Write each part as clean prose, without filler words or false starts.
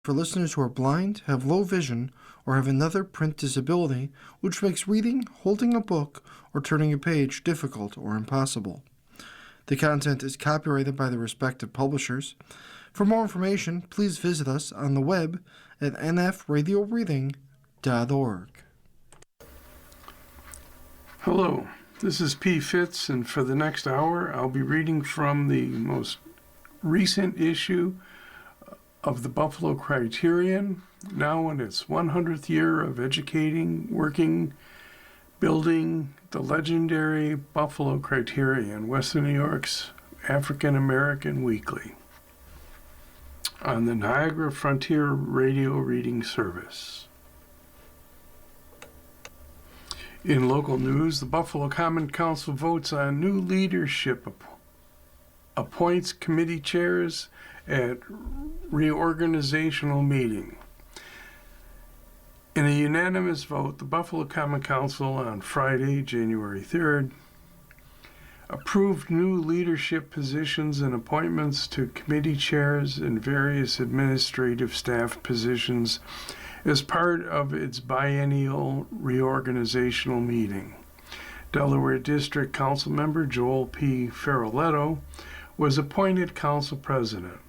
for listeners who are blind, have low vision, or have another print disability, which makes reading, holding a book, or turning a page difficult or impossible. The content is copyrighted by the respective publishers. For more information, please visit us on the web at nfradioreading.org. Hello, this is P. Fitz, and for the next hour, I'll be reading from the most recent issue of the Buffalo Criterion, now in its 100th year of educating, working, building the legendary Buffalo Criterion, Western New York's African American weekly, on the Niagara Frontier Radio Reading Service. In local news, the Buffalo Common Council votes on new leadership, appoints committee chairs at reorganizational meeting. In a unanimous vote, the Buffalo Common Council on Friday, January 3rd, approved new leadership positions and appointments to committee chairs and various administrative staff positions as part of its biennial reorganizational meeting. Delaware District Council member Joel P. Ferroletto was appointed council president.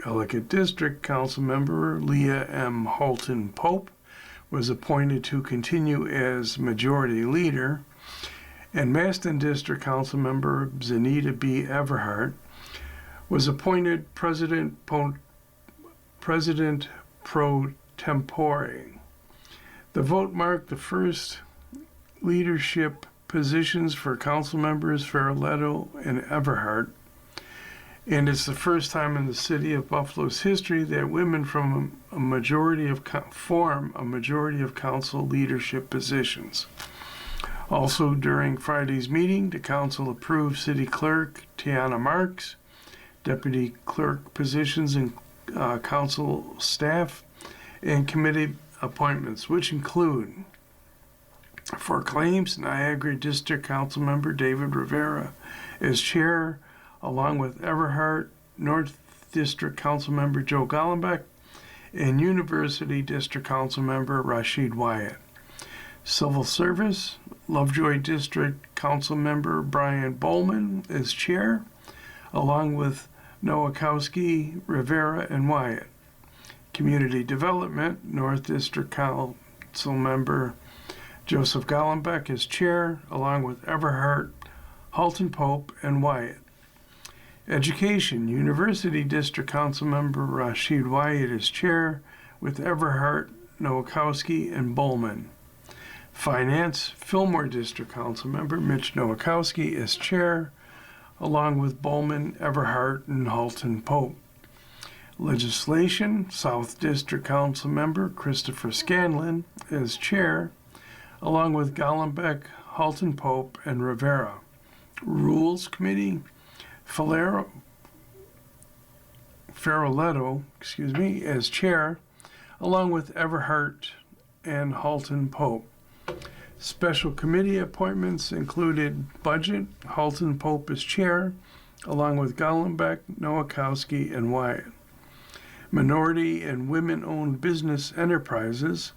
Ellicott District Council member Leah M. Halton Pope was appointed to continue as majority leader, and Maston District Council member Zenita B. Everhart was appointed president pro tempore. The vote marked the first leadership positions for council members Ferroletto and Everhart, and it's the first time in the city of Buffalo's history that women form a majority of council leadership positions. Also, during Friday's meeting, the council approved City Clerk Tiana Marks, Deputy Clerk positions and council staff, and committee appointments, which include, for claims, Niagara District Council member David Rivera as chair, along with Everhart, North District Council member Joe Gollenbeck, and University District Council member Rashid Wyatt. Civil Service, Lovejoy District Council member Brian Bowman as chair, along with Nowakowski, Rivera, and Wyatt. Community Development, North District Council member Joseph Gollenbeck as chair, along with Everhart, Halton Pope, and Wyatt. Education, University District Council member Rashid Wyatt as chair, with Everhart, Nowakowski, and Bowman. Finance, Fillmore District Council member Mitch Nowakowski as chair, along with Bowman, Everhart, and Halton Pope. Legislation, South District Council member Christopher Scanlon as chair, along with Gollenbeck, Halton Pope, and Rivera. Rules Committee, Ferroletto, as chair, along with Everhart and Halton Pope. Special committee appointments included Budget, Halton Pope as chair, along with Gollenbeck, Nowakowski, and Wyatt. Minority and Women-Owned Business Enterprises,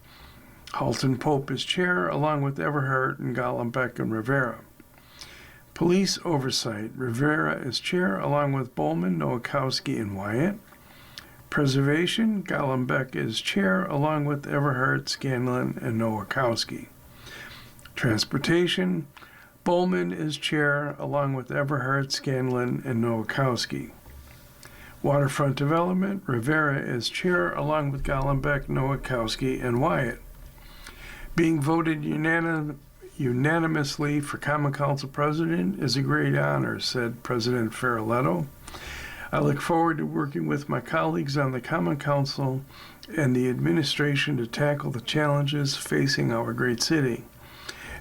Halton Pope as chair, along with Everhart and Gollenbeck and Rivera. Police Oversight, Rivera as chair, along with Bowman, Nowakowski, and Wyatt. Preservation, Gollenbeck as chair, along with Everhart, Scanlon, and Nowakowski. Transportation, Bowman as chair, along with Everhart, Scanlon, and Nowakowski. Waterfront Development, Rivera as chair, along with Gollenbeck, Nowakowski, and Wyatt. Being voted unanimously for Common Council President is a great honor, said President Ferroletto. I look forward to working with my colleagues on the Common Council and the administration to tackle the challenges facing our great city.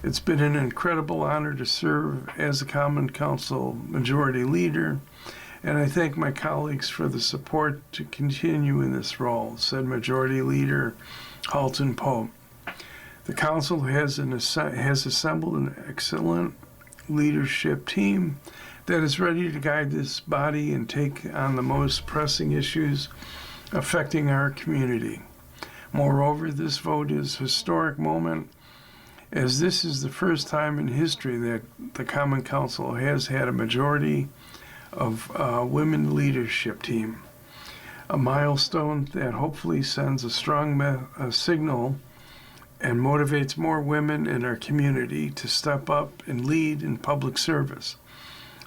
It's been an incredible honor to serve as the Common Council Majority Leader, and I thank my colleagues for the support to continue in this role, said Majority Leader Halton Pope. The Council has assembled an excellent leadership team that is ready to guide this body and take on the most pressing issues affecting our community. Moreover, this vote is a historic moment, as this is the first time in history that the Common Council has had a majority of women leadership team. A milestone that hopefully sends a strong signal and motivates more women in our community to step up and lead in public service.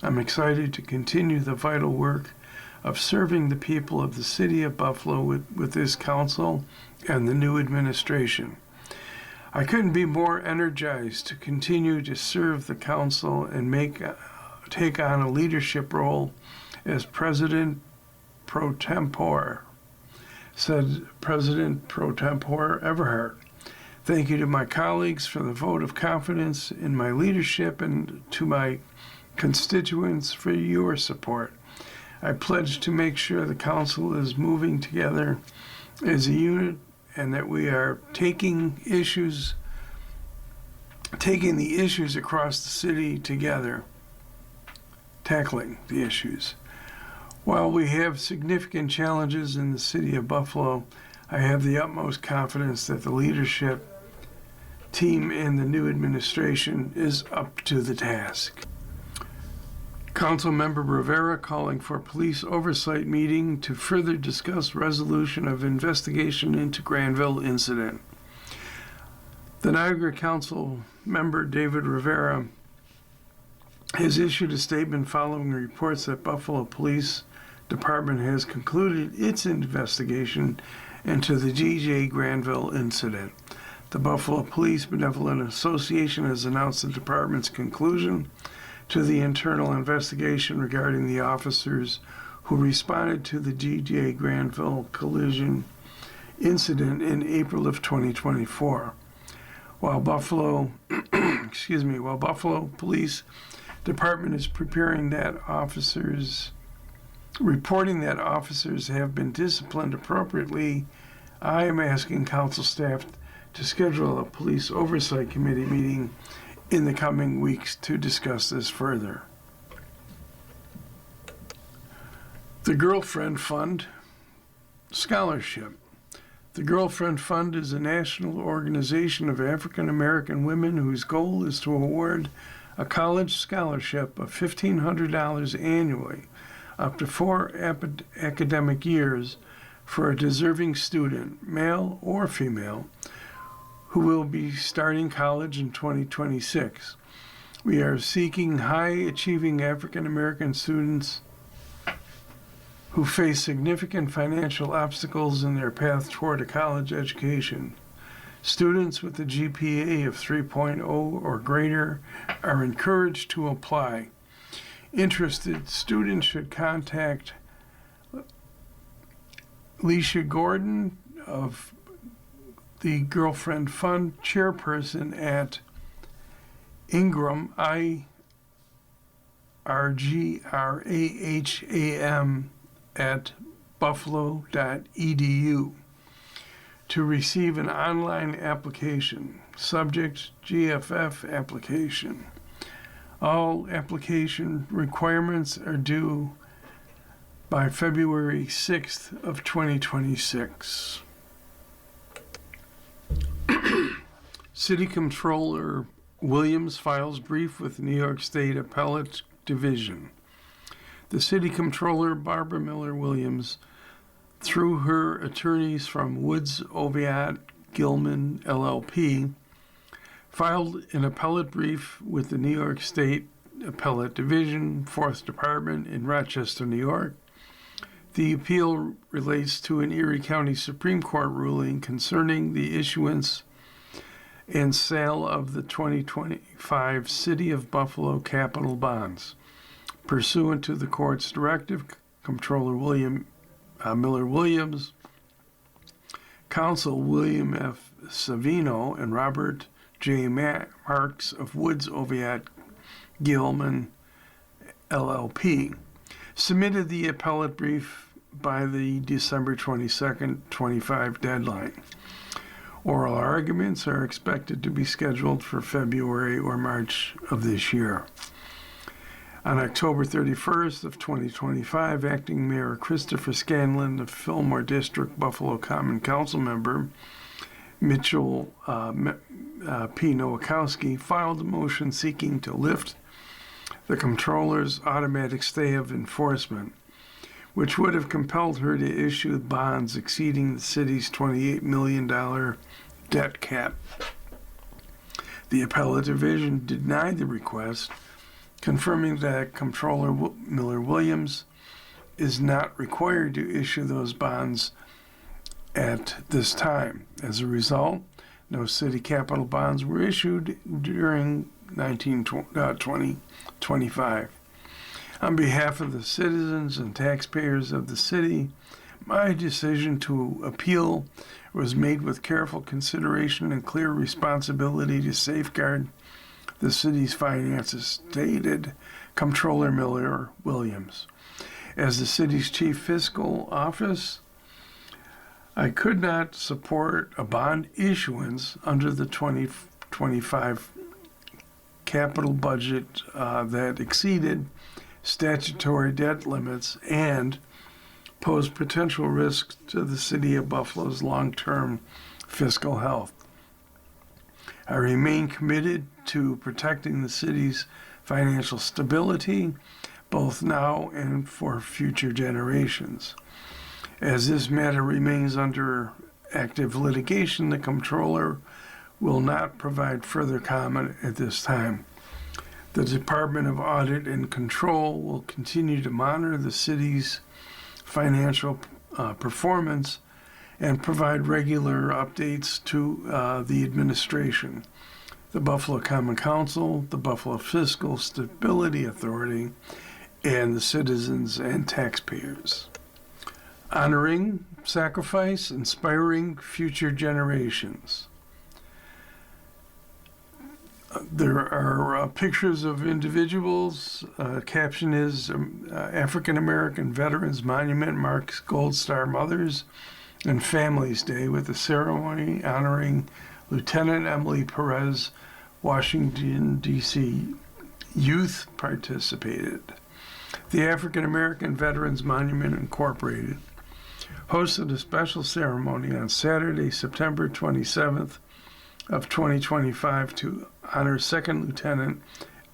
I'm excited to continue the vital work of serving the people of the city of Buffalo with this council and the new administration. I couldn't be more energized to continue to serve the council and take on a leadership role as President Pro Tempore, said President Pro Tempore Everhart. Thank you to my colleagues for the vote of confidence in my leadership and to my constituents for your support. I pledge to make sure the council is moving together as a unit and that we are taking the issues across the city together, tackling the issues. While we have significant challenges in the city of Buffalo, I have the utmost confidence that the leadership team and the new administration is up to the task. Councilmember Rivera calling for police oversight meeting to further discuss resolution of investigation into Granville incident. The Niagara Council member David Rivera has issued a statement following reports that Buffalo Police Department has concluded its investigation into the G.J. Granville incident. The Buffalo Police Benevolent Association has announced the department's conclusion to the internal investigation regarding the officers who responded to the G.J. Granville collision incident in April of 2024. While Buffalo Police Department is reporting that officers have been disciplined appropriately, I am asking council staff to schedule a police oversight committee meeting in the coming weeks to discuss this further. The Girlfriend Fund Scholarship. The Girlfriend Fund is a national organization of African American women whose goal is to award a college scholarship of $1,500 annually, up to 4 academic years, for a deserving student, male or female, who will be starting college in 2026. We are seeking high-achieving African American students who face significant financial obstacles in their path toward a college education. Students with a GPA of 3.0 or greater are encouraged to apply. Interested students should contact Leisha Gordon of the Girlfriend Fund chairperson at Ingram, IRGRAHAM at buffalo.edu to receive an online application. Subject GFF application. All application requirements are due by February 6th of 2026. City Controller Williams files brief with New York State Appellate Division. The City Controller, Barbara Miller Williams, through her attorneys from Woods, Oviatt, Gilman, LLP, filed an appellate brief with the New York State Appellate Division, 4th Department in Rochester, New York. The appeal relates to an Erie County Supreme Court ruling concerning the issuance and sale of the 2025 City of Buffalo capital bonds. Pursuant to the court's directive, Comptroller Miller Williams, Counsel William F. Savino, and Robert J. Marks of Woods, Oviatt, Gilman, LLP, submitted the appellate brief by the December 22nd, 25 deadline. Oral arguments are expected to be scheduled for February or March of this year. On October 31st of 2025, Acting Mayor Christopher Scanlon, the Fillmore District Buffalo Common Council member, Mitchell P. Nowakowski, filed a motion seeking to lift the comptroller's automatic stay of enforcement, which would have compelled her to issue bonds exceeding the city's $28 million debt cap. The appellate division denied the request, confirming that Comptroller Miller Williams is not required to issue those bonds at this time. As a result, no city capital bonds were issued during 2025. On behalf of the citizens and taxpayers of the city, my decision to appeal was made with careful consideration and clear responsibility to safeguard the city's finances, stated Comptroller Miller Williams. As the city's chief fiscal office, I could not support a bond issuance under the 2025 capital budget that exceeded statutory debt limits and posed potential risks to the city of Buffalo's long-term fiscal health. I remain committed to protecting the city's financial stability, both now and for future generations. As this matter remains under active litigation, the Comptroller will not provide further comment at this time. The Department of Audit and Control will continue to monitor the city's financial performance and provide regular updates to the administration, the Buffalo Common Council, the Buffalo Fiscal Stability Authority, and the citizens and taxpayers. Honoring sacrifice, inspiring future generations. There are pictures of individuals. Caption is African American Veterans Monument marks Gold Star Mothers and Families Day with a ceremony honoring Lieutenant Emily Perez. Washington, D.C. youth participated. The African American Veterans Monument Incorporated hosted a special ceremony on Saturday, September 27th of 2025 to honor Second Lieutenant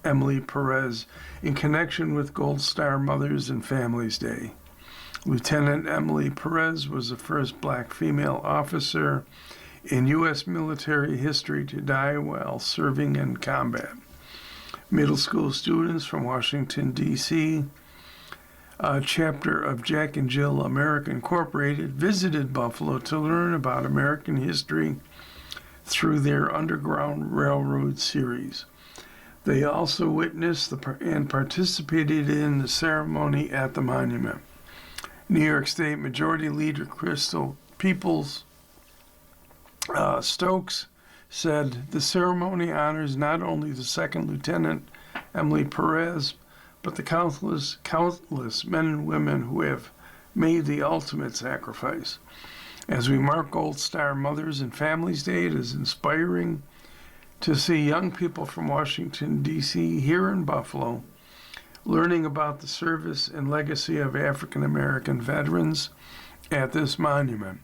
Emily Perez in connection with Gold Star Mothers and Families Day. Lieutenant Emily Perez was the first black female officer in U.S. military history to die while serving in combat. Middle school students from Washington, D.C., a chapter of Jack and Jill America Incorporated, visited Buffalo to learn about American history through their Underground Railroad series. They also witnessed and participated in the ceremony at the monument. New York State Majority Leader Crystal Peoples Stokes said the ceremony honors not only the Second Lieutenant Emily Perez, but the countless men and women who have made the ultimate sacrifice. As we mark Gold Star Mothers and Families Day, it is inspiring to see young people from Washington, D.C. here in Buffalo learning about the service and legacy of African American veterans at this monument.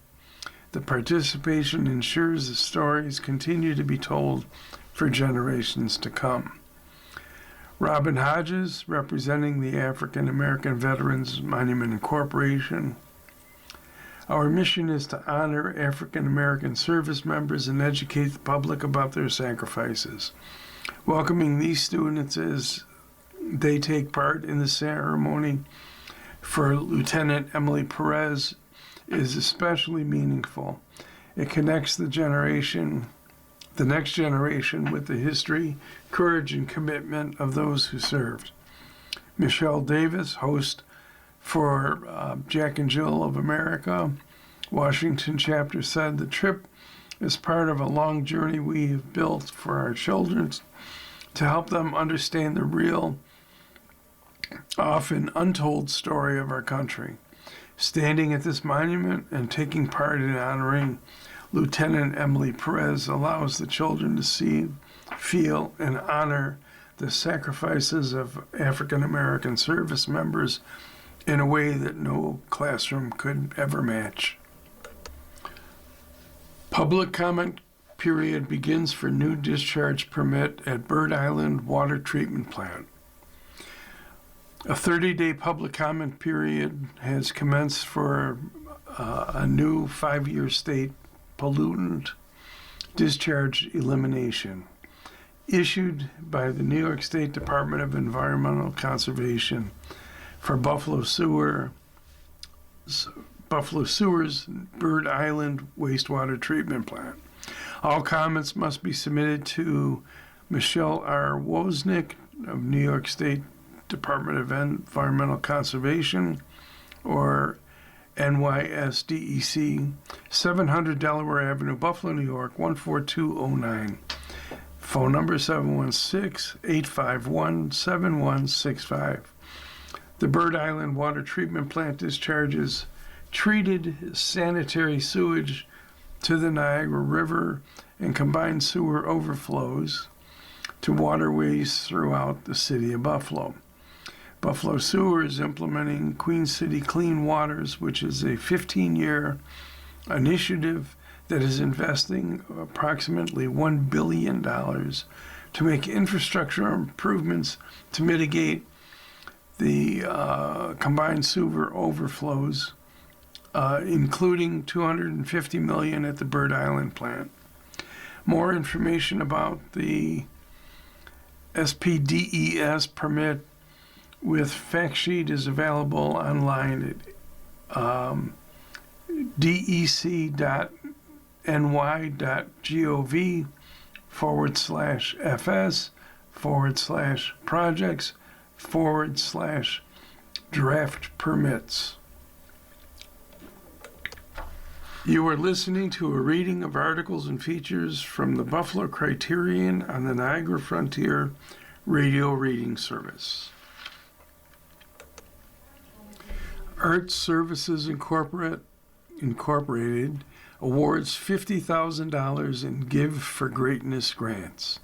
The participation ensures the stories continue to be told for generations to come. Robin Hodges, representing the African American Veterans Monument Incorporation. Our mission is to honor African American service members and educate the public about their sacrifices. Welcoming these students as they take part in the ceremony for Lieutenant Emily Perez is especially meaningful. It connects the next generation with the history, courage, and commitment of those who served. Michelle Davis, host for Jack and Jill of America, Washington chapter, said the trip is part of a long journey we have built for our children to help them understand the real, often untold story of our country. Standing at this monument and taking part in honoring Lieutenant Emily Perez allows the children to see, feel, and honor the sacrifices of African American service members in a way that no classroom could ever match. Public comment period begins for new discharge permit at Bird Island Water Treatment Plant. A 30-day public comment period has commenced for a new 5-year state pollutant discharge elimination issued by the New York State Department of Environmental Conservation for Buffalo Sewers Bird Island Wastewater Treatment Plant. All comments must be submitted to Michelle R. Wozniak of New York State Department of Environmental Conservation, or NYSDEC, 700 Delaware Avenue, Buffalo, New York, 14209. Phone number 716-851-7165. The Bird Island Water Treatment Plant discharges treated sanitary sewage to the Niagara River and combined sewer overflows to waterways throughout the city of Buffalo. Buffalo Sewer is implementing Queen City Clean Waters, which is a 15-year initiative that is investing approximately $1 billion to make infrastructure improvements to mitigate the combined sewer overflows, including $250 million at the Bird Island plant. More information about the SPDES permit with fact sheet is available online at dec.ny.gov/fs/projects/draft permits. You are listening to a reading of articles and features from the Buffalo Criterion on the Niagara Frontier Radio Reading Service. Art Services Incorporated awards $50,000 in Give for Greatness grants.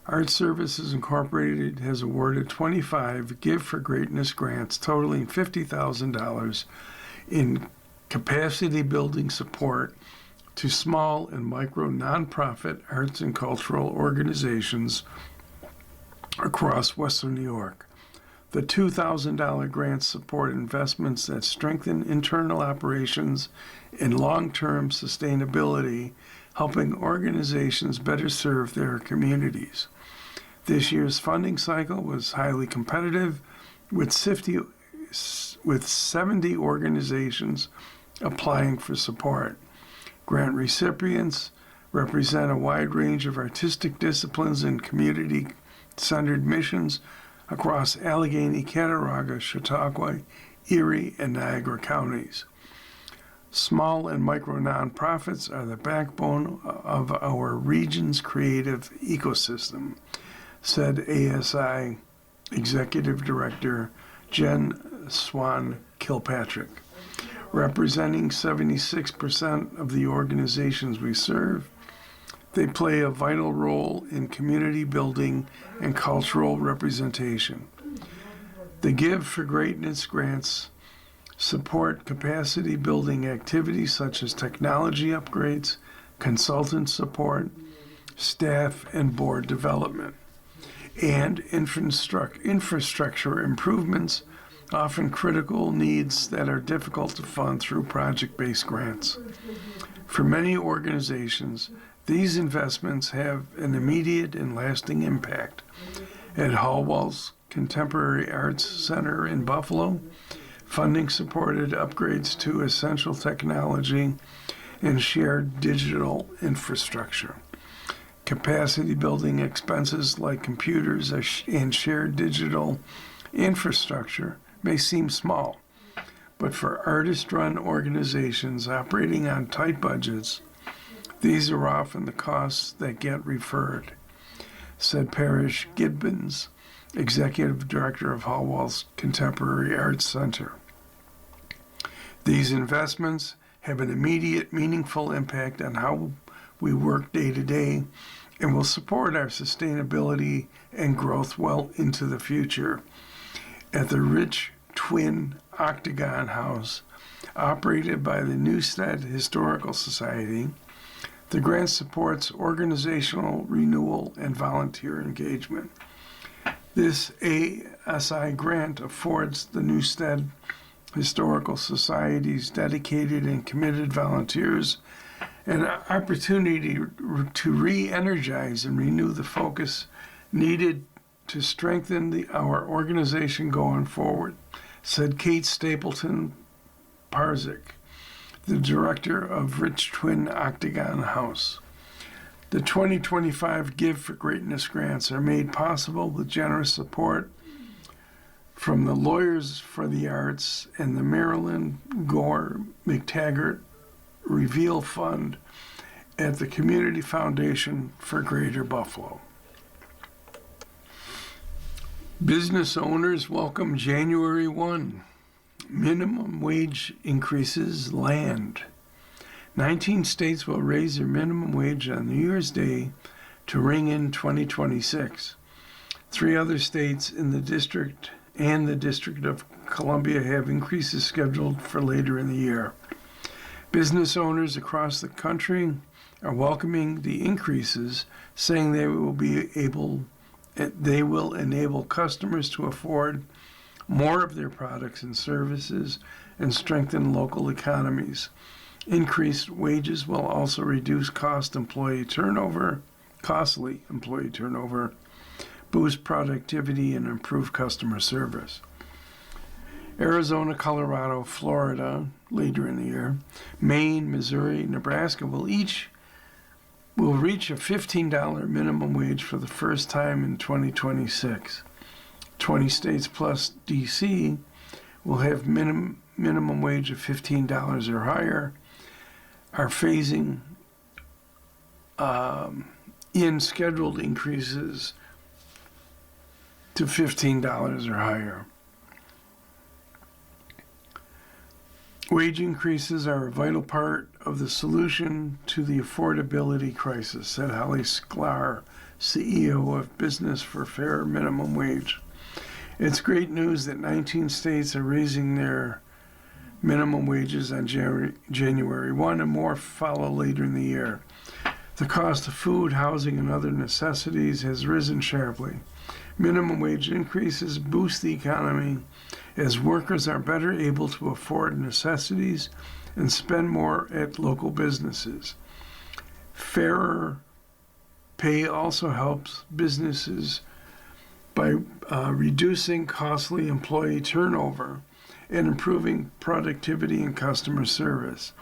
Art Services Incorporated has awarded 25 Give for Greatness grants totaling $50,000 in capacity building support to small and micro nonprofit arts and cultural organizations across Western New York. The $2,000 grants support investments that strengthen internal operations and long-term sustainability, helping organizations better serve their communities. This year's funding cycle was highly competitive, with 70 organizations applying for support. Grant recipients represent a wide range of artistic disciplines and community-centered missions across Allegheny, Cattaraugus, Chautauqua, Erie, and Niagara counties. Small and micro nonprofits are the backbone of our region's creative ecosystem, said ASI Executive Director Jen Swan Kilpatrick. Representing 76% of the organizations we serve, they play a vital role in community building and cultural representation. The Give for Greatness grants support capacity building activities such as technology upgrades, consultant support, staff and board development, and infrastructure improvements, often critical needs that are difficult to fund through project-based grants. For many organizations, these investments have an immediate and lasting impact. At Hallwall's Contemporary Arts Center in Buffalo, funding supported upgrades to essential technology and shared digital infrastructure. Capacity building expenses like computers and shared digital infrastructure may seem small, but for artist-run organizations operating on tight budgets, these are often the costs that get referred, said Parrish Gibbons, Executive Director of Hallwall's Contemporary Arts Center. These investments have an immediate, meaningful impact on how we work day to day and will support our sustainability and growth well into the future. At the Rich Twin Octagon House, operated by the Newstead Historical Society, the grant supports organizational renewal and volunteer engagement. This ASI grant affords the Newstead Historical Society's dedicated and committed volunteers an opportunity to re-energize and renew the focus needed to strengthen our organization going forward, said Kate Stapleton Parzik, the director of Rich Twin Octagon House. The 2025 Give for Greatness grants are made possible with generous support from the Lawyers for the Arts and the Marilyn Gore McTaggart Reveal Fund at the Community Foundation for Greater Buffalo. Business owners welcome January 1. Minimum wage increases land. 19 states will raise their minimum wage on New Year's Day to ring in 2026. 3 other states in the district and the District of Columbia have increases scheduled for later in the year. Business owners across the country are welcoming the increases, saying they will enable customers to afford more of their products and services and strengthen local economies. Increased wages will also reduce costly employee turnover, boost productivity, and improve customer service. Arizona, Colorado, Florida, later in the year, Maine, Missouri, Nebraska will reach a $15 minimum wage for the first time in 2026. 20 states plus D.C. will have minimum wage of $15 or higher, are phasing in scheduled increases to $15 or higher. Wage increases are a vital part of the solution to the affordability crisis, said Holly Sklar, CEO of Business for Fair Minimum Wage. It's great news that 19 states are raising their minimum wages on January 1, and more follow later in the year. The cost of food, housing, and other necessities has risen sharply. Minimum wage increases boost the economy as workers are better able to afford necessities and spend more at local businesses. Fairer pay also helps businesses by reducing costly employee turnover and improving productivity and customer service.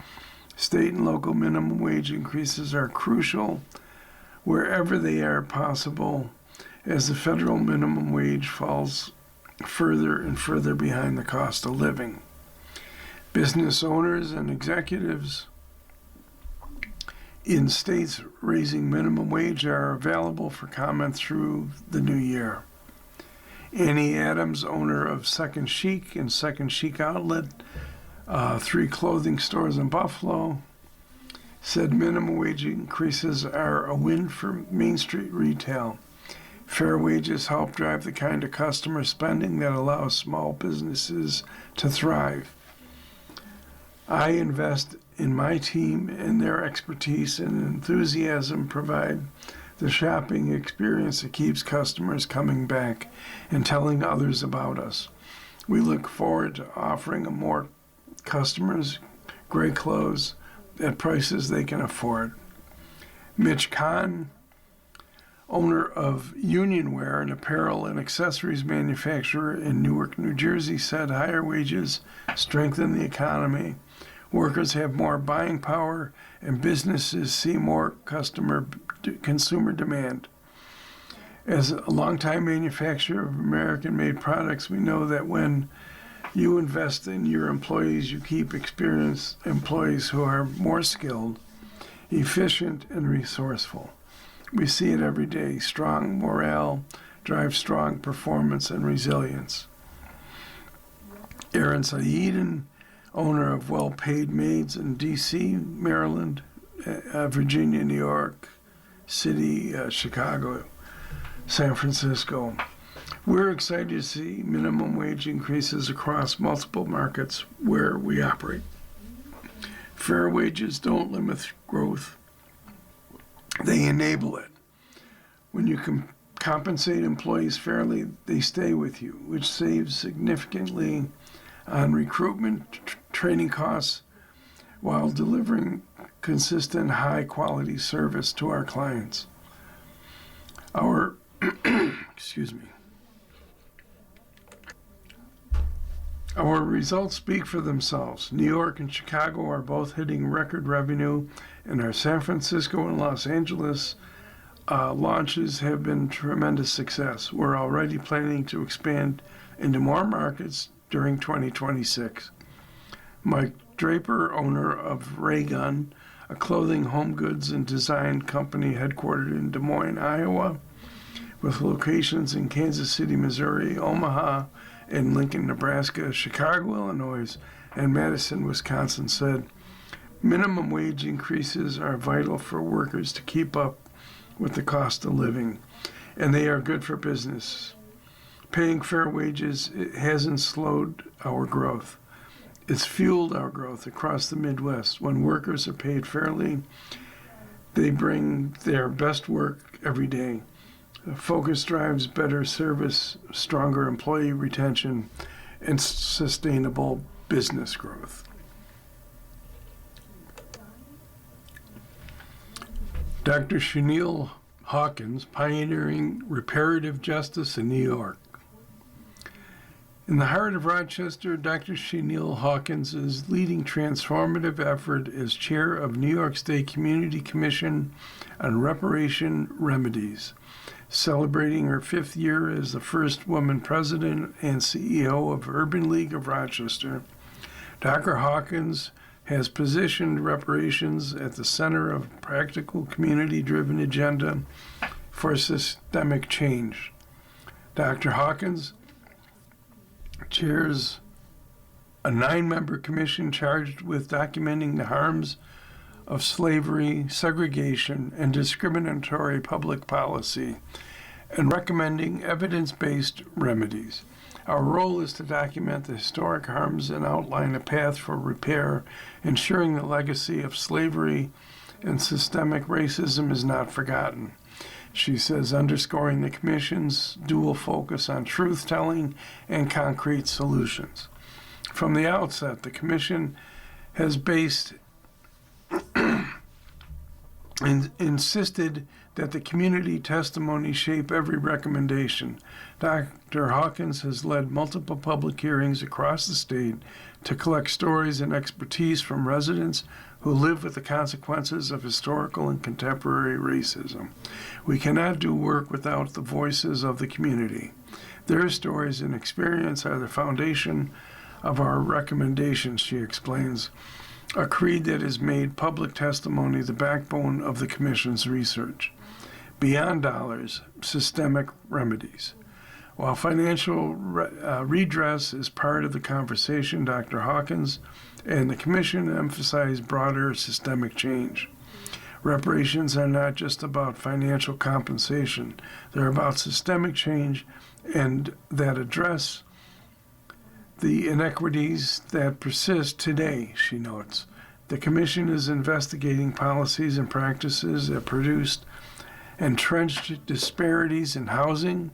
State and local minimum wage increases are crucial wherever they are possible, as the federal minimum wage falls further and further behind the cost of living. Business owners and executives in states raising minimum wage are available for comment through the new year. Annie Adams, owner of Second Chic and Second Chic Outlet, 3 clothing stores in Buffalo, said minimum wage increases are a win for Main Street retail. Fair wages help drive the kind of customer spending that allows small businesses to thrive. I invest in my team, and their expertise and enthusiasm provide the shopping experience that keeps customers coming back and telling others about us. We look forward to offering more customers great clothes at prices they can afford. Mitch Kahn, owner of Union Wear, an apparel and accessories manufacturer in Newark, New Jersey, said higher wages strengthen the economy. Workers have more buying power, and businesses see more consumer demand. As a longtime manufacturer of American-made products, we know that when you invest in your employees, you keep experienced employees who are more skilled, efficient, and resourceful. We see it every day. Strong morale drives strong performance and resilience. Aaron Saeedin, owner of Well-Paid Maids in D.C., Maryland, Virginia, New York, City, Chicago, San Francisco. We're excited to see minimum wage increases across multiple markets where we operate. Fair wages don't limit growth, they enable it. When you compensate employees fairly, they stay with you, which saves significantly on recruitment, training costs, while delivering consistent, high-quality service to our clients. Our excuse me. Our results speak for themselves. New York and Chicago are both hitting record revenue, and our San Francisco and Los Angeles launches have been tremendous success. We're already planning to expand into more markets during 2026. Mike Draper, owner of Raygun, a clothing, home goods, and design company headquartered in Des Moines, Iowa, with locations in Kansas City, Missouri, Omaha, and Lincoln, Nebraska, Chicago, Illinois, and Madison, Wisconsin, said, minimum wage increases are vital for workers to keep up with the cost of living, and they are good for business. Paying fair wages, it hasn't slowed our growth. It's fueled our growth across the Midwest. When workers are paid fairly, they bring their best work every day. The focus drives better service, stronger employee retention, and sustainable business growth. Dr. Chenille Hawkins, pioneering reparative justice in New York. In the heart of Rochester, Dr. Chenille Hawkins is leading transformative effort as chair of New York State Community Commission on Reparation Remedies, celebrating her 5th year as the first woman president and CEO of Urban League of Rochester. Dr. Hawkins has positioned reparations at the center of a practical, community-driven agenda for systemic change. Dr. Hawkins chairs a 9-member commission charged with documenting the harms of slavery, segregation, and discriminatory public policy, and recommending evidence-based remedies. Our role is to document the historic harms and outline a path for repair, ensuring the legacy of slavery and systemic racism is not forgotten. She says, underscoring the Commission's dual focus on truth-telling and concrete solutions. From the outset, the Commission has insisted that the community testimony shape every recommendation. Dr. Hawkins has led multiple public hearings across the state to collect stories and expertise from residents who live with the consequences of historical and contemporary racism. We cannot do work without the voices of the community. Their stories and experience are the foundation of our recommendations, she explains, a creed that has made public testimony the backbone of the Commission's research. Beyond dollars, systemic remedies. While financial redress is part of the conversation, Dr. Hawkins and the Commission emphasize broader systemic change. Reparations are not just about financial compensation. They're about systemic change and that address the inequities that persist today, she notes. The Commission is investigating policies and practices that produced entrenched disparities in housing,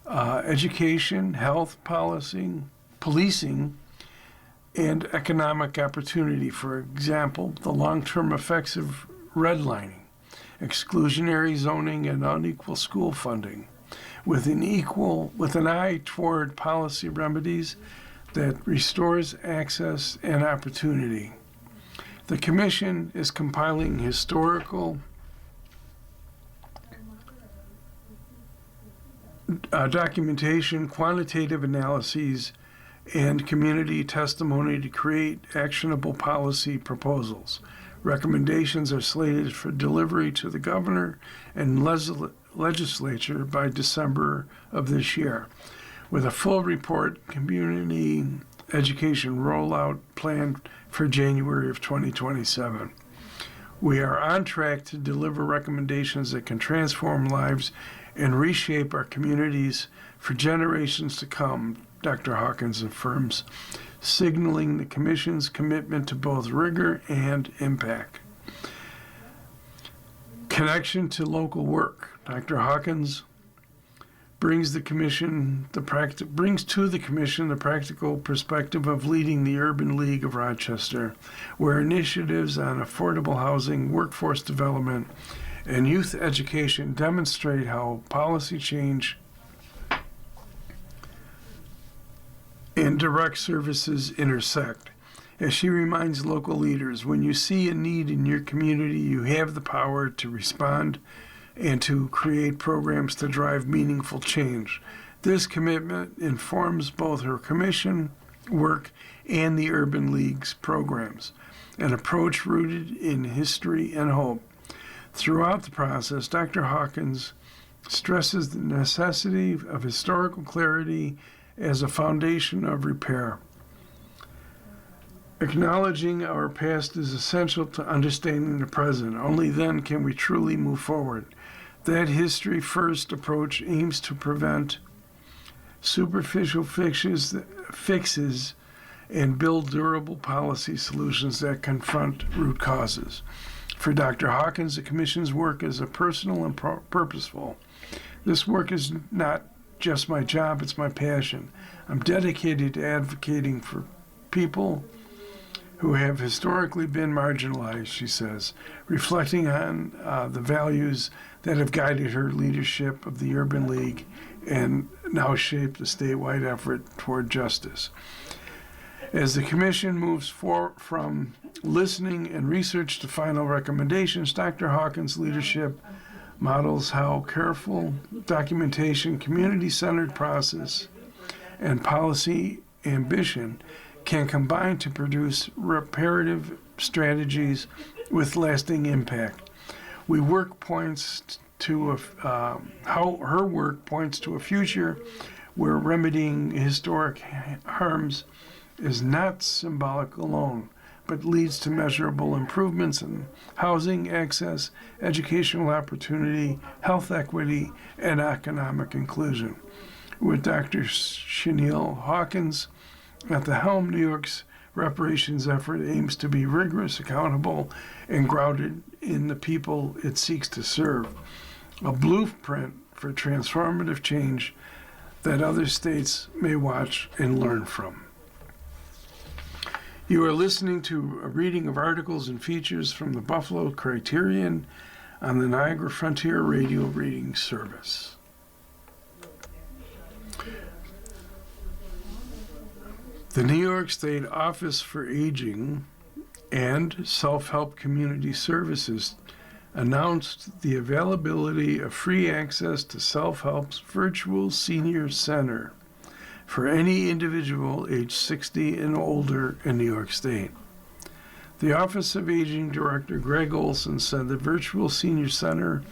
education, health policy, policing, and economic opportunity. For example, the long-term effects of redlining, exclusionary zoning, and unequal school funding, with an eye toward policy remedies that restores access and opportunity. The Commission is compiling historical documentation, quantitative analyses, and community testimony to create actionable policy proposals. Recommendations are slated for delivery to the governor and legislature by December of this year, with a full report community education rollout planned for January of 2027. We are on track to deliver recommendations that can transform lives and reshape our communities for generations to come, Dr. Hawkins affirms, signaling the Commission's commitment to both rigor and impact. Connection to local work. Dr. Hawkins brings to the Commission the practical perspective of leading the Urban League of Rochester, where initiatives on affordable housing, workforce development, and youth education demonstrate how policy change and direct services intersect. As she reminds local leaders, when you see a need in your community, you have the power to respond and to create programs to drive meaningful change. This commitment informs both her commission work and the Urban League's programs, an approach rooted in history and hope. Throughout the process, Dr. Hawkins stresses the necessity of historical clarity as a foundation of repair. Acknowledging our past is essential to understanding the present. Only then can we truly move forward. That history-first approach aims to prevent superficial fixes and build durable policy solutions that confront root causes. For Dr. Hawkins, the Commission's work is personal and purposeful. This work is not just my job, it's my passion. I'm dedicated to advocating for people who have historically been marginalized, she says, reflecting on the values that have guided her leadership of the Urban League and now shape the statewide effort toward justice. As the Commission moves from listening and research to final recommendations, Dr. Hawkins' leadership models how careful documentation, community-centered process, and policy ambition can combine to produce reparative strategies with lasting impact. How her work points to a future where remedying historic harms is not symbolic alone, but leads to measurable improvements in housing access, educational opportunity, health equity, and economic inclusion. With Dr. Chenille Hawkins at the helm, New York's reparations effort aims to be rigorous, accountable, and grounded in the people it seeks to serve, a blueprint for transformative change that other states may watch and learn from. You are listening to a reading of articles and features from the Buffalo Criterion on the Niagara Frontier Radio Reading Service. The New York State Office for Aging and Self-Help Community Services announced the availability of free access to Self-Help's virtual senior center for any individual age 60 and older in New York State. The Office of Aging Director Greg Olson said the Virtual Senior Center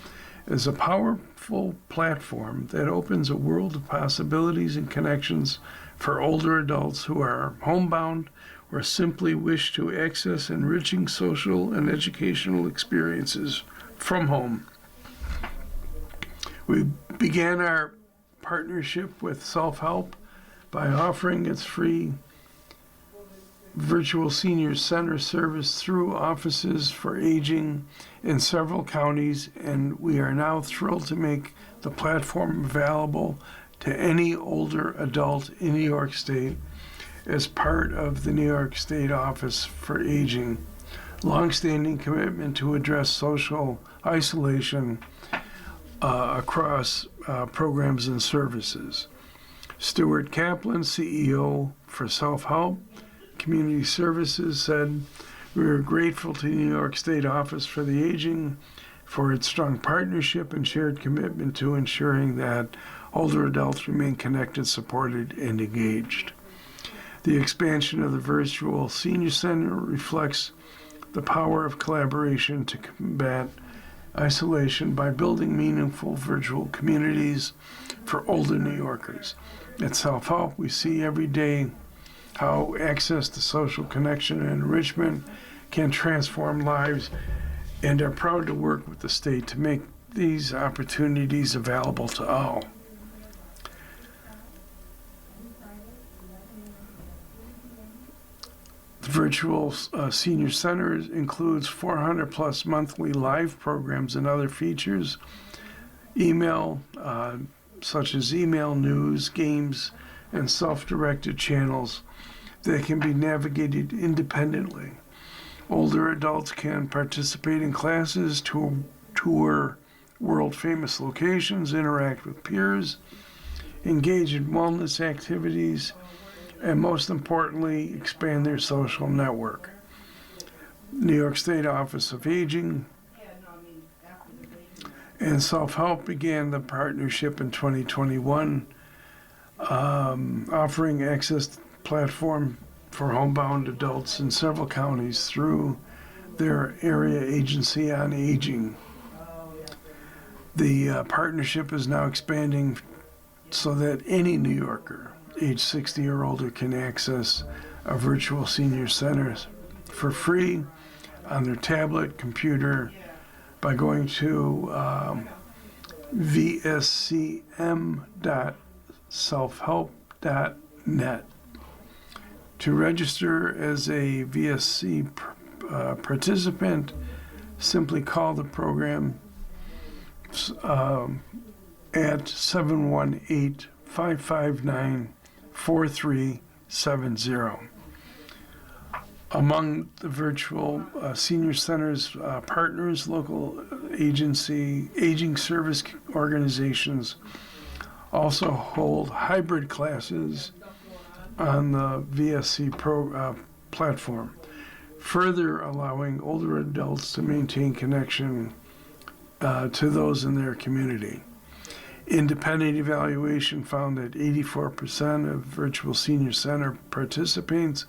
is a powerful platform that opens a world of possibilities and connections for older adults who are homebound or simply wish to access enriching social and educational experiences from home. We began our partnership with Self-Help by offering its free virtual senior center service through offices for aging in several counties, and we are now thrilled to make the platform available to any older adult in New York State as part of the New York State Office for Aging longstanding commitment to address social isolation across programs and services. Stuart Kaplan, CEO for Self-Help Community Services, said, "We are grateful to the New York State Office for the Aging for its strong partnership and shared commitment to ensuring that older adults remain connected, supported, and engaged." The expansion of the Virtual Senior Center reflects the power of collaboration to combat isolation by building meaningful virtual communities for older New Yorkers. At Self-Help, we see every day how access to social connection and enrichment can transform lives and are proud to work with the state to make these opportunities available to all. The virtual senior center includes 400 plus monthly live programs and other features, email, such as email news, games, and self-directed channels that can be navigated independently. Older adults can participate in classes, tour world-famous locations, interact with peers, engage in wellness activities, and most importantly, expand their social network. New York State Office of Aging and Self-Help began the partnership in 2021, offering access platform for homebound adults in several counties through their area agency on aging. The partnership is now expanding so that any New Yorker age 60 or older can access a virtual senior center for free on their tablet, computer, by going to vscm.selfhelp.net. To register as a VSC participant, simply call the program at 718-559-4370. Among the virtual senior center's partners, local aging service organizations also hold hybrid classes on the VSC platform, further allowing older adults to maintain connection to those in their community. Independent evaluation found that 84% of virtual senior center participants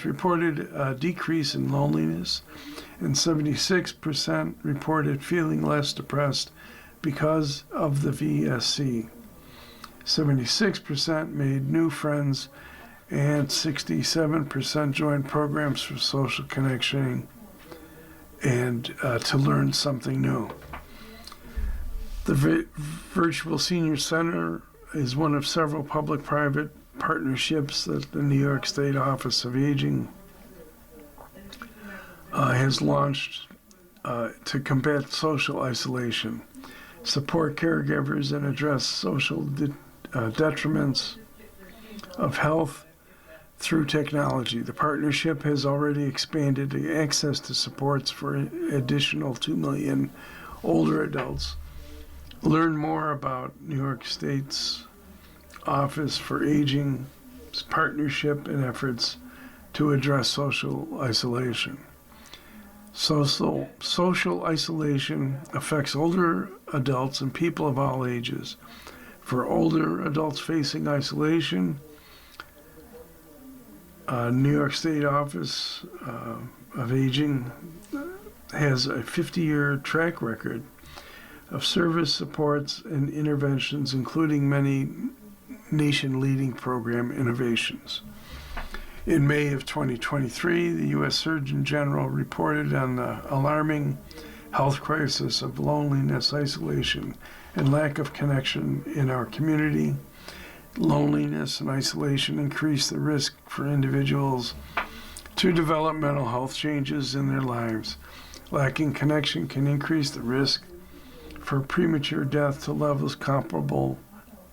reported a decrease in loneliness, and 76% reported feeling less depressed because of the VSC. 76% made new friends, and 67% joined programs for social connection and to learn something new. The Virtual Senior Center is one of several public-private partnerships that the New York State Office of Aging has launched to combat social isolation, support caregivers, and address social detriments of health through technology. The partnership has already expanded the access to supports for an additional 2 million older adults. Learn more about New York State's Office for Aging's partnership and efforts to address social isolation. Social isolation affects older adults and people of all ages. For older adults facing isolation, New York State Office of Aging has a 50-year track record of service supports and interventions, including many nation-leading program innovations. In May of 2023, the U.S. Surgeon General reported on the alarming health crisis of loneliness, isolation, and lack of connection in our community. Loneliness and isolation increase the risk for individuals to develop mental health changes in their lives. Lacking connection can increase the risk for premature death to levels comparable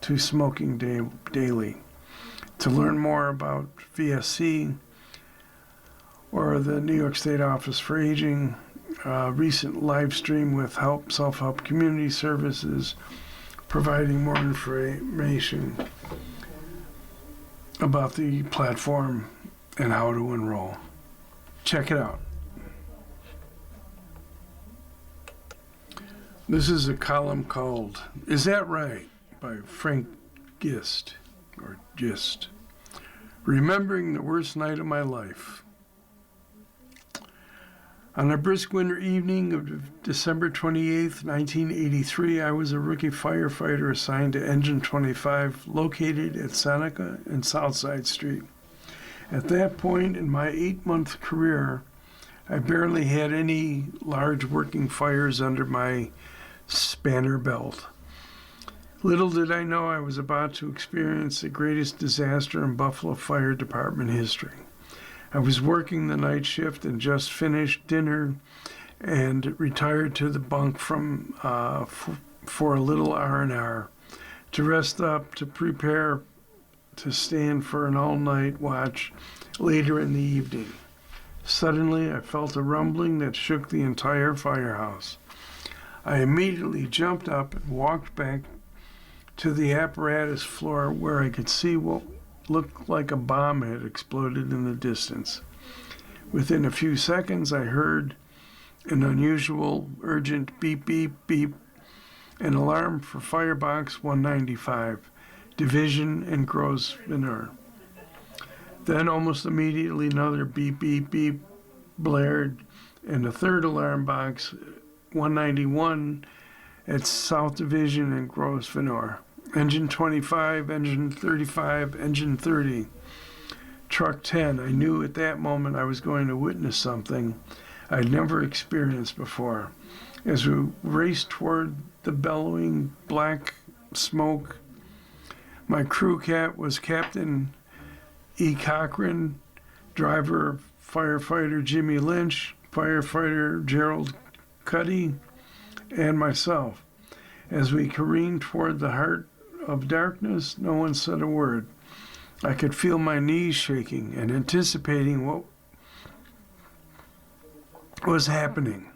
to smoking daily. To learn more about VSC or the New York State Office for Aging, recent live stream with Self-Help Community Services, providing more information about the platform and how to enroll. Check it out. This is a column called "Is That Right?" by Frank Gist, or Gist. Remembering the worst night of my life. On a brisk winter evening of December 28, 1983, I was a rookie firefighter assigned to Engine 25, located at Seneca and Southside Street. At that point in my 8-month career, I barely had any large working fires under my spanner belt. Little did I know I was about to experience the greatest disaster in Buffalo Fire Department history. I was working the night shift and just finished dinner and retired to the bunk for a little R&R to rest up, to prepare to stand for an all-night watch later in the evening. Suddenly, I felt a rumbling that shook the entire firehouse. I immediately jumped up and walked back to the apparatus floor where I could see what looked like a bomb had exploded in the distance. Within a few seconds, I heard an unusual, urgent beep, beep, beep, an alarm for Firebox 195, Division and Grosvenor. Then almost immediately another beep, beep, beep blared, and a third alarm box, 191, at South Division and Grosvenor. Engine 25, engine 35, engine 30, truck 10. I knew at that moment I was going to witness something I'd never experienced before. As we raced toward the bellowing black smoke, my crew cat was Captain E. Cochran, driver firefighter Jimmy Lynch, firefighter Gerald Cuddy, and myself. As we careened toward the heart of darkness, no one said a word. I could feel my knees shaking and anticipating what was happening.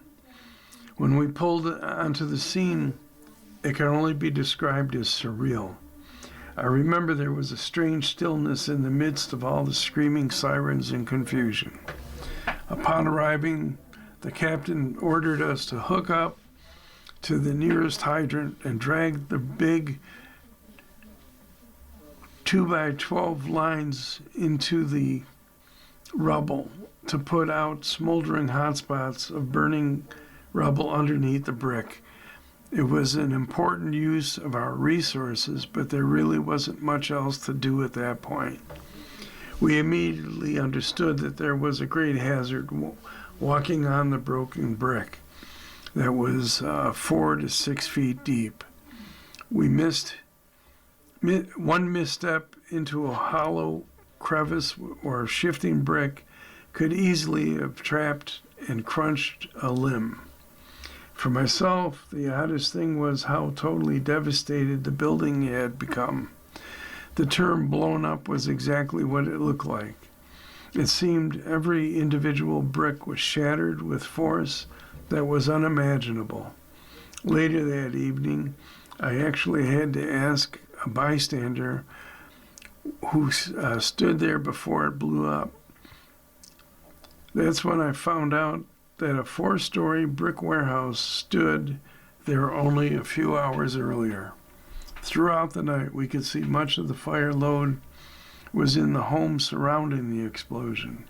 When we pulled onto the scene, it can only be described as surreal. I remember there was a strange stillness in the midst of all the screaming sirens and confusion. Upon arriving, the captain ordered us to hook up to the nearest hydrant and drag the big 2x12 lines into the rubble to put out smoldering hotspots of burning rubble underneath the brick. It was an important use of our resources, but there really wasn't much else to do at that point. We immediately understood that there was a great hazard walking on the broken brick that was 4 to 6 feet deep. We missed one misstep into a hollow crevice or shifting brick could easily have trapped and crunched a limb. For myself, the oddest thing was how totally devastated the building had become. The term blown up was exactly what it looked like. It seemed every individual brick was shattered with force that was unimaginable. Later that evening, I actually had to ask a bystander who stood there before it blew up. That's when I found out that a 4-story brick warehouse stood there only a few hours earlier. Throughout the night, we could see much of the fire load was in the home surrounding the explosion.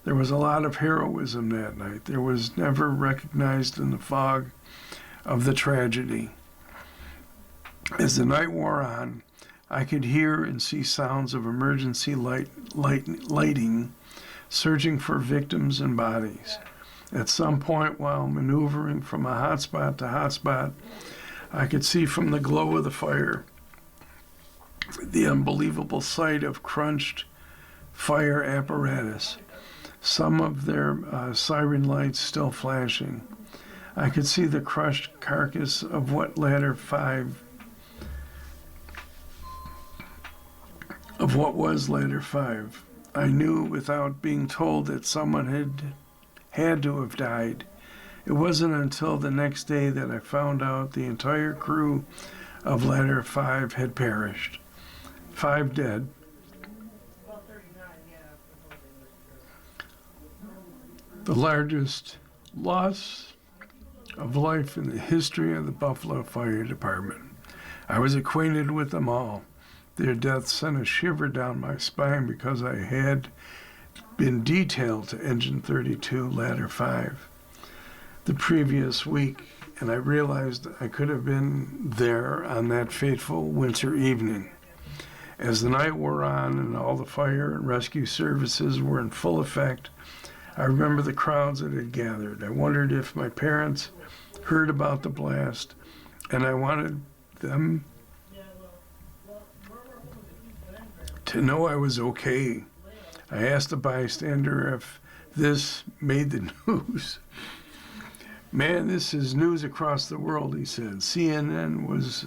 There was a lot of heroism that night. There was never recognized in the fog of the tragedy. As the night wore on, I could hear and see sounds of emergency lighting, searching for victims and bodies. At some point, while maneuvering from a hotspot to hotspot, I could see from the glow of the fire the unbelievable sight of crunched fire apparatus, some of their siren lights still flashing. I could see the crushed carcass of what was ladder 5. I knew without being told that someone had to have died. It wasn't until the next day that I found out the entire crew of ladder 5 had perished. 5 dead. The largest loss of life in the history of the Buffalo Fire Department. I was acquainted with them all. Their death sent a shiver down my spine because I had been detailed to Engine 32, Ladder 5, the previous week, and I realized I could have been there on that fateful winter evening. As the night wore on and all the fire and rescue services were in full effect, I remember the crowds that had gathered. I wondered if my parents heard about the blast, and I wanted them to know I was okay. I asked a bystander if this made the news. Man, this is news across the world, he said. CNN was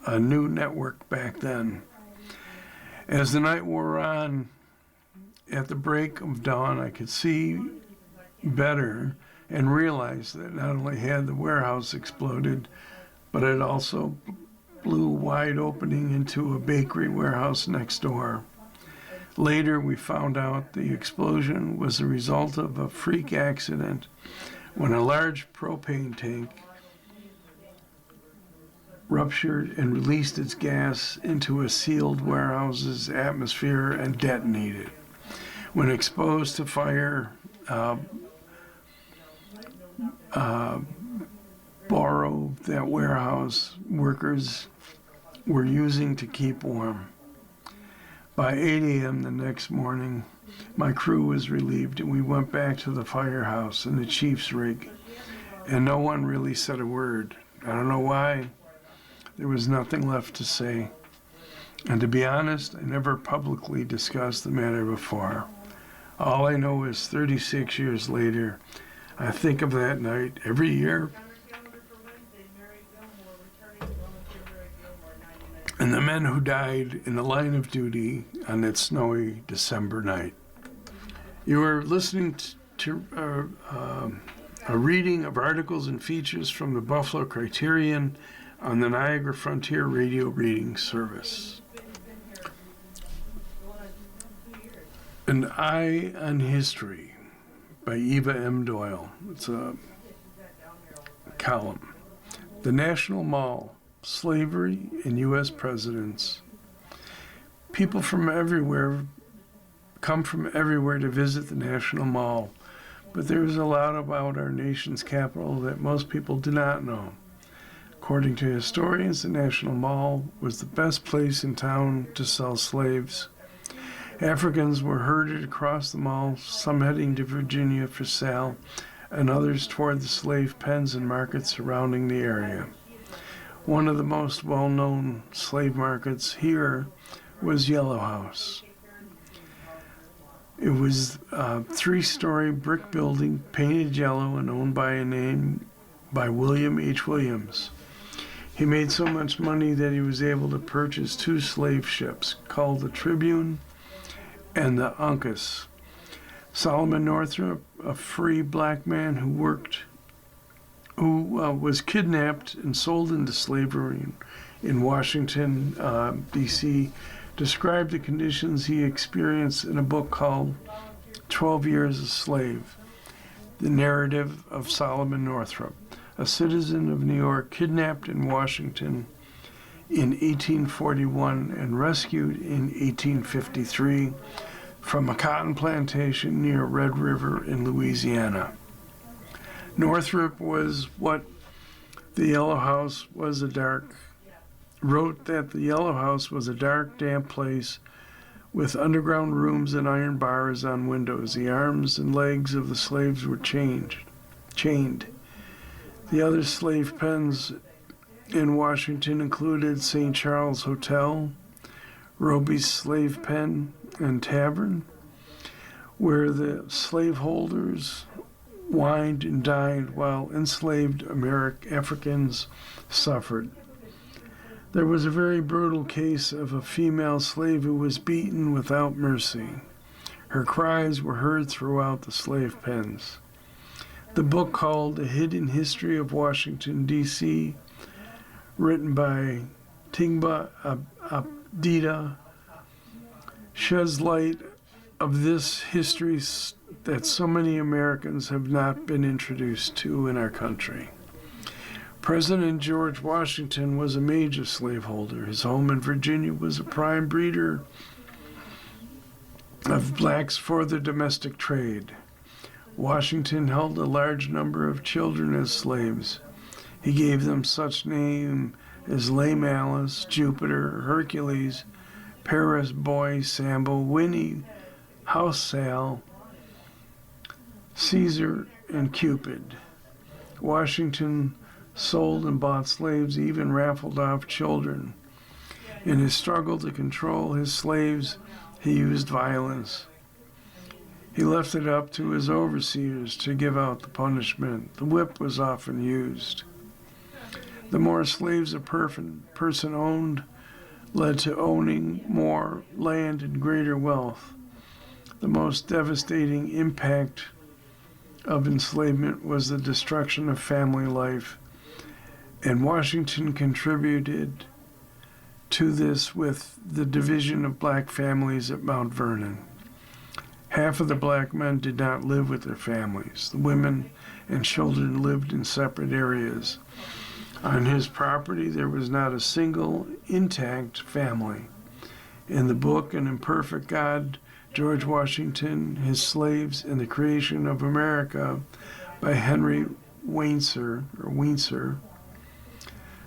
a new network back then. As the night wore on, at the break of dawn, I could see better and realized that not only had the warehouse exploded, but it also blew wide opening into a bakery warehouse next door. Later, we found out the explosion was the result of a freak accident when a large propane tank ruptured and released its gas into a sealed warehouse's atmosphere and detonated. When exposed to fire, borrow that warehouse workers were using to keep warm. By 8 a.m. the next morning, my crew was relieved and we went back to the firehouse in the chief's rig, and no one really said a word. I don't know why. There was nothing left to say. And to be honest, I never publicly discussed the matter before. All I know is 36 years later, I think of that night every year and the men who died in the line of duty on that snowy December night. You are listening to a reading of articles and features from the Buffalo Criterion on the Niagara Frontier Radio Reading Service. An Eye on History by Eva M. Doyle. It's a column. The National Mall, Slavery and U.S. Presidents. People from everywhere come from everywhere to visit the National Mall, but there is a lot about our nation's capital that most people do not know. According to historians, the National Mall was the best place in town to sell slaves. Africans were herded across the mall, some heading to Virginia for sale, and others toward the slave pens and markets surrounding the area. One of the most well-known slave markets here was Yellow House. It was a 3-story brick building painted yellow and owned by William H. Williams. He made so much money that he was able to purchase 2 slave ships called the Tribune and the Uncas. Solomon Northrop, a free black man who was kidnapped and sold into slavery in Washington, D.C., described the conditions he experienced in a book called 12 Years a Slave, the narrative of Solomon Northrop, a citizen of New York kidnapped in Washington in 1841 and rescued in 1853 from a cotton plantation near Red River in Louisiana. Northrop was wrote that the Yellow House was a dark, damp place with underground rooms and iron bars on windows. The arms and legs of the slaves were chained. The other slave pens in Washington included St. Charles Hotel, Roby's Slave Pen and Tavern, where the slaveholders wined and dined while enslaved Africans suffered. There was a very brutal case of a female slave who was beaten without mercy. Her cries were heard throughout the slave pens. The book called A Hidden History of Washington, D.C., written by Tingba Abdida, sheds light of this history that so many Americans have not been introduced to in our country. President George Washington was a major slaveholder. His home in Virginia was a prime breeder of blacks for the domestic trade. Washington held a large number of children as slaves. He gave them such names as Lame Alice, Jupiter, Hercules, Paris Boy, Sambo, Winnie, House Sal, Caesar and Cupid. Washington sold and bought slaves, even raffled off children. In his struggle to control his slaves, he used violence. He left it up to his overseers to give out the punishment. The whip was often used. The more slaves a person owned led to owning more land and greater wealth. The most devastating impact of enslavement was the destruction of family life, and Washington contributed to this with the division of black families at Mount Vernon. Half of the black men did not live with their families. The women and children lived in separate areas. On his property, there was not a single intact family. In the book An Imperfect God, George Washington, His Slaves, and the Creation of America by Henry Weinser,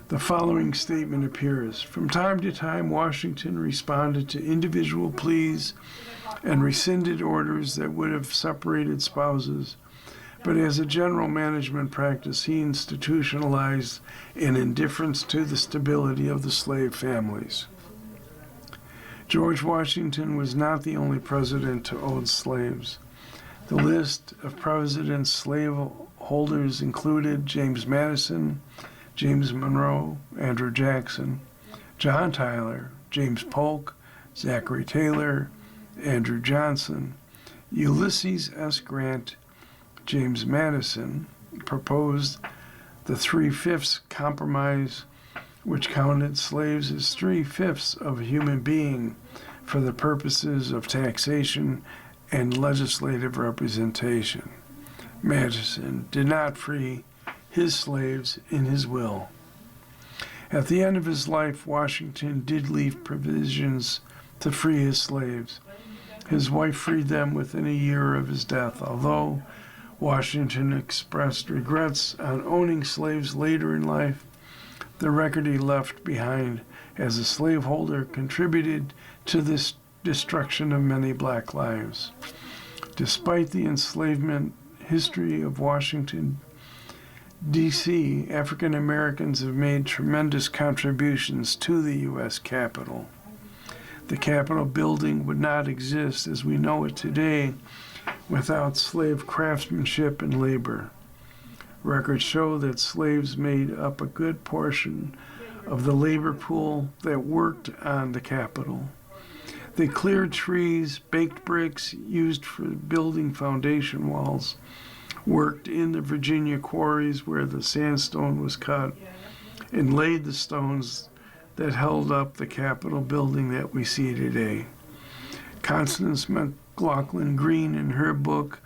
the following statement appears. From time to time, Washington responded to individual pleas and rescinded orders that would have separated spouses. But as a general management practice, he institutionalized an indifference to the stability of the slave families. George Washington was not the only president to own slaves. The list of presidents' slaveholders included James Madison, James Monroe, Andrew Jackson, John Tyler, James Polk, Zachary Taylor, Andrew Johnson, Ulysses S. Grant. James Madison proposed the 3/5 compromise, which counted slaves as 3/5 of a human being for the purposes of taxation and legislative representation. Madison did not free his slaves in his will. At the end of his life, Washington did leave provisions to free his slaves. His wife freed them within a year of his death, although Washington expressed regrets on owning slaves later in life. The record he left behind as a slaveholder contributed to this destruction of many black lives. Despite the enslavement history of Washington, D.C., African Americans have made tremendous contributions to the U.S. Capitol. The Capitol building would not exist as we know it today without slave craftsmanship and labor. Records show that slaves made up a good portion of the labor pool that worked on the Capitol. They cleared trees, baked bricks used for building foundation walls, worked in the Virginia quarries where the sandstone was cut, and laid the stones that held up the Capitol building that we see today. Constance McLaughlin Green, in her book,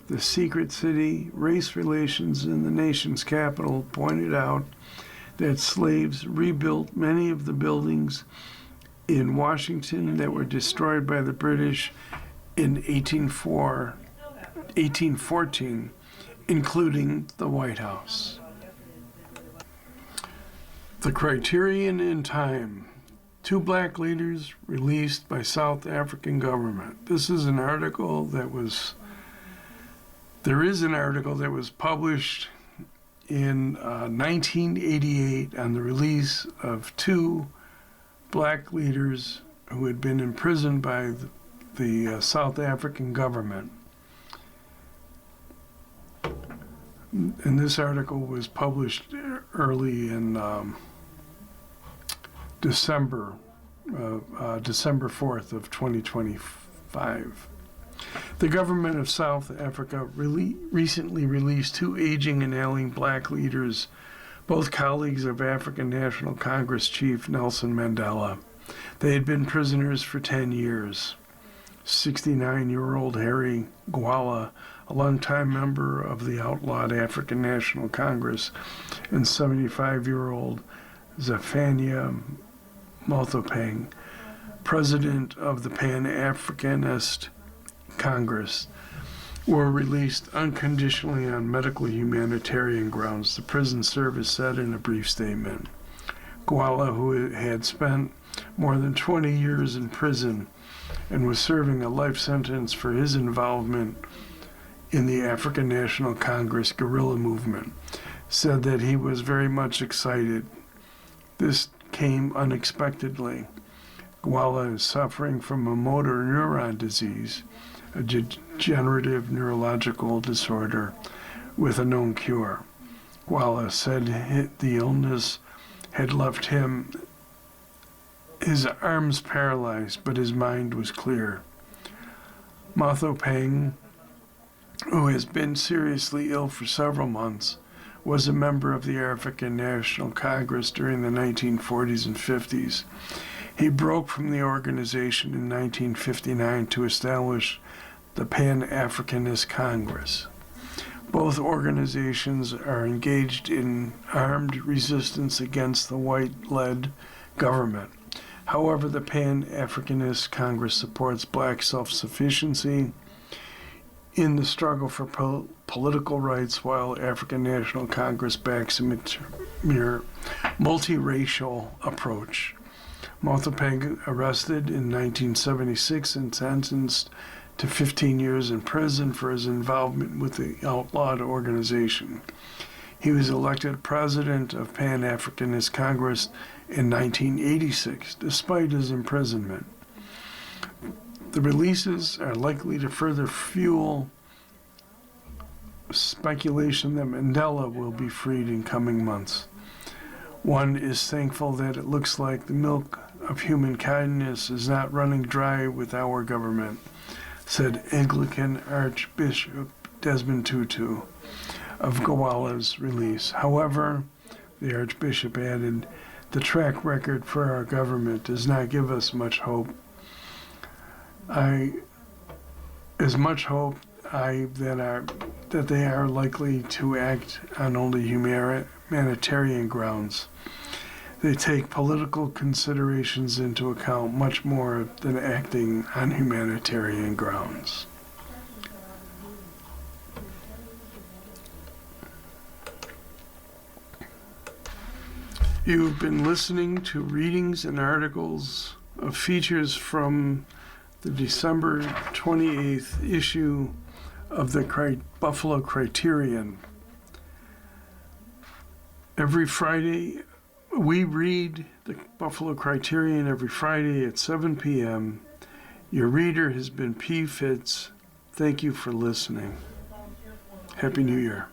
The Secret City, Race Relations in the Nation's Capital, pointed out that slaves rebuilt many of the buildings in Washington that were destroyed by the British in 1814, including the White House. The Criterion in Time. 2 black leaders released by South African government. There is an article that was published in 1988 on the release of 2 black leaders who had been imprisoned by the South African government. And this article was published early in December 4th of 2025. The government of South Africa recently released 2 aging and ailing black leaders, both colleagues of African National Congress Chief Nelson Mandela. They had been prisoners for 10 years. 69-year-old Harry Gwala, a longtime member of the outlawed African National Congress, and 75-year-old Zephania Mothopeng, president of the Pan-Africanist Congress, were released unconditionally on medical humanitarian grounds, the prison service said in a brief statement. Gwala, who had spent more than 20 years in prison and was serving a life sentence for his involvement in the African National Congress guerrilla movement, said that he was very much excited. This came unexpectedly. Gwala is suffering from a motor neuron disease, a degenerative neurological disorder with a known cure. Gwala said the illness had left him his arms paralyzed, but his mind was clear. Matho Peng, who has been seriously ill for several months, was a member of the African National Congress during the 1940s and 50s. He broke from the organization in 1959 to establish the Pan-Africanist Congress. Both organizations are engaged in armed resistance against the white-led government. However, the Pan-Africanist Congress supports black self-sufficiency in the struggle for political rights, while African National Congress backs a multiracial approach. Matho Peng, arrested in 1976 and sentenced to 15 years in prison for his involvement with the outlawed organization. He was elected president of Pan-Africanist Congress in 1986, despite his imprisonment. The releases are likely to further fuel speculation that Mandela will be freed in coming months. One is thankful that it looks like the milk of human kindness is not running dry with our government, said Anglican Archbishop Desmond Tutu of Gwala's release. However, the Archbishop added, the track record for our government does not give us much hope. that they are likely to act on only humanitarian grounds. They take political considerations into account much more than acting on humanitarian grounds. You've been listening to readings and articles of features from the December 28th issue of the Buffalo Criterion. Every Friday, we read the Buffalo Criterion every Friday at 7 p.m. Your reader has been P. Fitz. Thank you for listening. Happy New Year.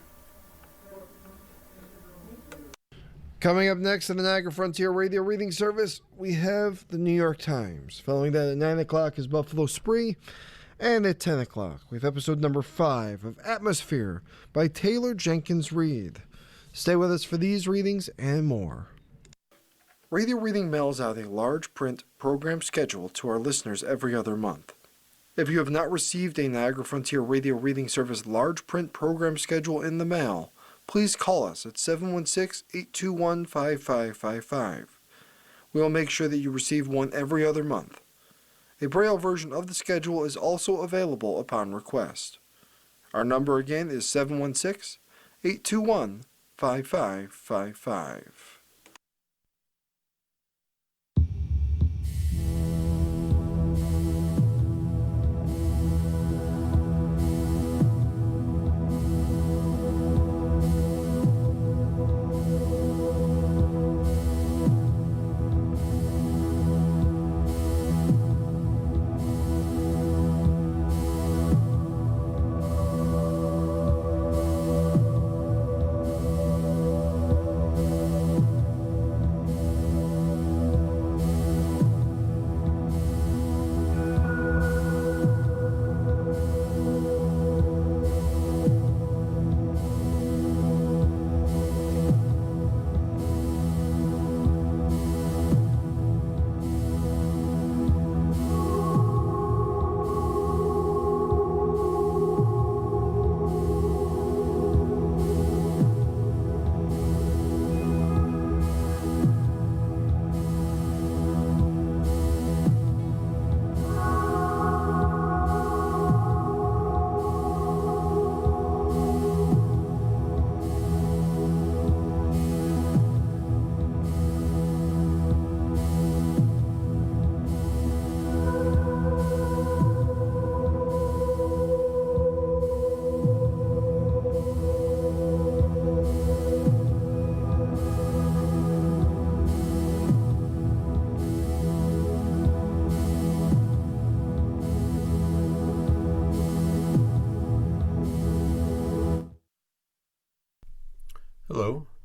Coming up next on the Niagara Frontier Radio Reading Service, we have the New York Times. Following that at 9 o'clock is Buffalo Spree. And at 10 o'clock, we have episode number 5 of Atmosphere by Taylor Jenkins Reid. Stay with us for these readings and more. Radio Reading mails out a large print program schedule to our listeners every other month. If you have not received a Niagara Frontier Radio Reading Service large print program schedule in the mail, please call us at 716-821-5555. We will make sure that you receive one every other month. A Braille version of the schedule is also available upon request. Our number again is 716-821-5555.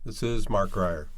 This is Mark Grier.